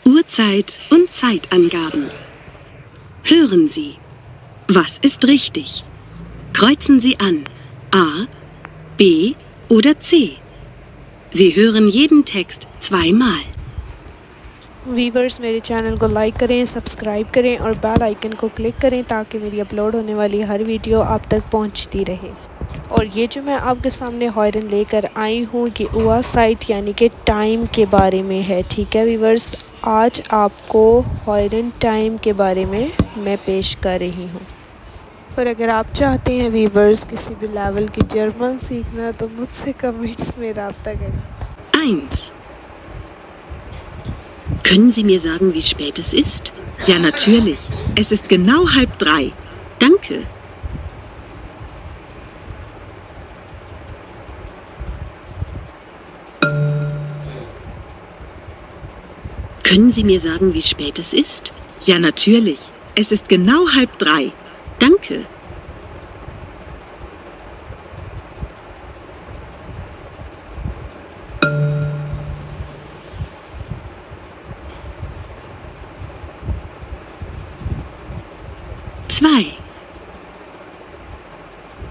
Uhrzeit und Zeitangaben. Hören Sie. Was ist richtig? Kreuzen Sie an. A, B oder C. Sie hören jeden Text zweimal. Viewers मेरे channel को like करें, subscribe करें और bell icon को क्लिक करें ताकि मेरी अपलोड होने वाली हर वीडियो आप तक पहुंचती रहे। और ये जो मैं आपके सामने हॉर्न लेकर आई हूँ ये हुआ साइट यानी कि टाइम के बारे में है। ठीक है वीवर्स, आज आपको हॉर्न टाइम के बारे में मैं पेश कर रही हूँ। और अगर आप चाहते हैं वीवर्स किसी भी लेवल की जर्मन सीखना तो मुझसे कमेंट्स में रब्ता करें। 1. Können Sie mir sagen, wie spät es ist? Ja, natürlich. Es ist genau 2:30. Danke. Können Sie mir sagen, wie spät es ist? Ja, natürlich. Es ist genau 2:30. Danke.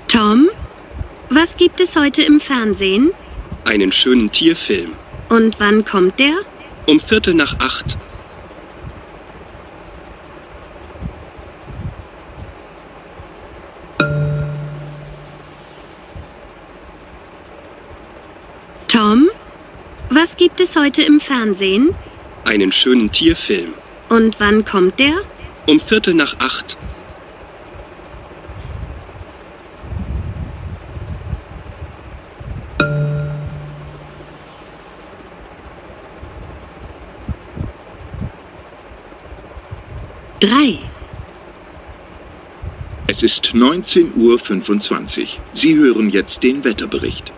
Tom, was gibt es heute im Fernsehen? Einen schönen Tierfilm. Und wann kommt der? Um 7:45. Tom, was gibt es heute im Fernsehen? Einen schönen Tierfilm. Und wann kommt der? Um 7:45. Es ist 19:25 Uhr. Sie hören jetzt den Wetterbericht.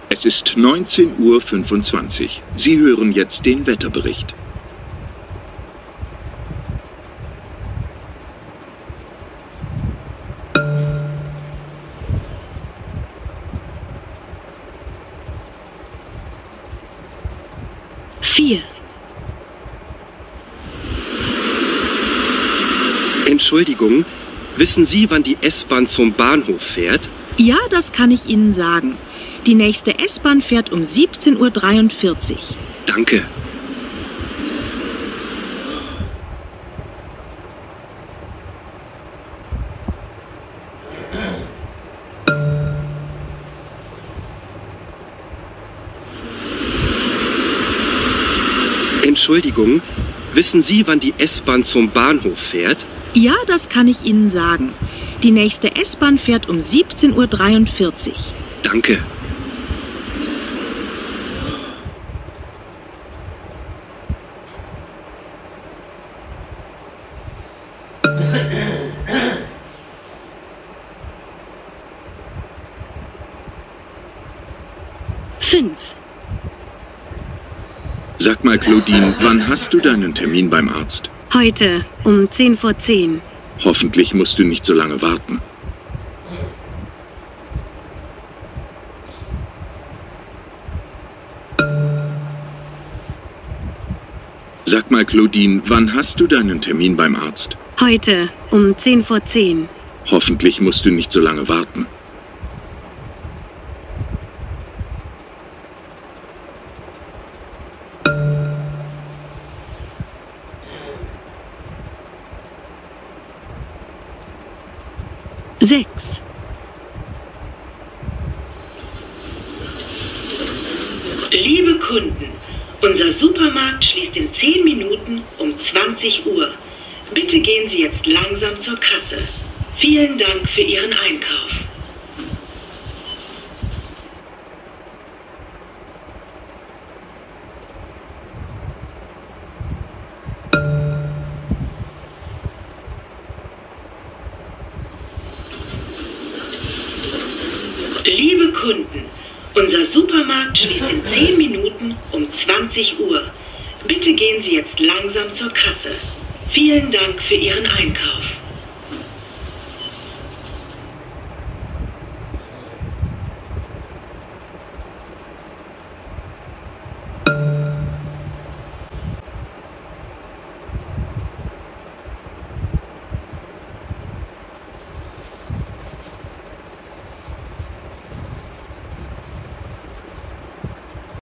Es ist 19:25 Uhr. Sie hören jetzt den Wetterbericht. Entschuldigung, wissen Sie, wann die S-Bahn zum Bahnhof fährt? Ja, das kann ich Ihnen sagen. Die nächste S-Bahn fährt um 17:43 Uhr. Danke. Entschuldigung, wissen Sie, wann die S-Bahn zum Bahnhof fährt? Ja, das kann ich Ihnen sagen. Die nächste S-Bahn fährt um 17:43 Uhr. Danke. Sag mal, Claudine, wann hast du deinen Termin beim Arzt? Heute um 10:10. Hoffentlich musst du nicht so lange warten. Sag mal, Claudine, wann hast du deinen Termin beim Arzt? Heute um 10:10. Hoffentlich musst du nicht so lange warten. Liebe Kunden, unser Supermarkt schließt in 10 Minuten um 20 Uhr. Bitte gehen Sie jetzt langsam zur Kasse. Vielen Dank für Ihren Einkauf. Liebe Kunden, unser Supermarkt schließt in 10 Minuten um 20 Uhr. Bitte gehen Sie jetzt langsam zur Kasse. Vielen Dank für Ihren Einkauf.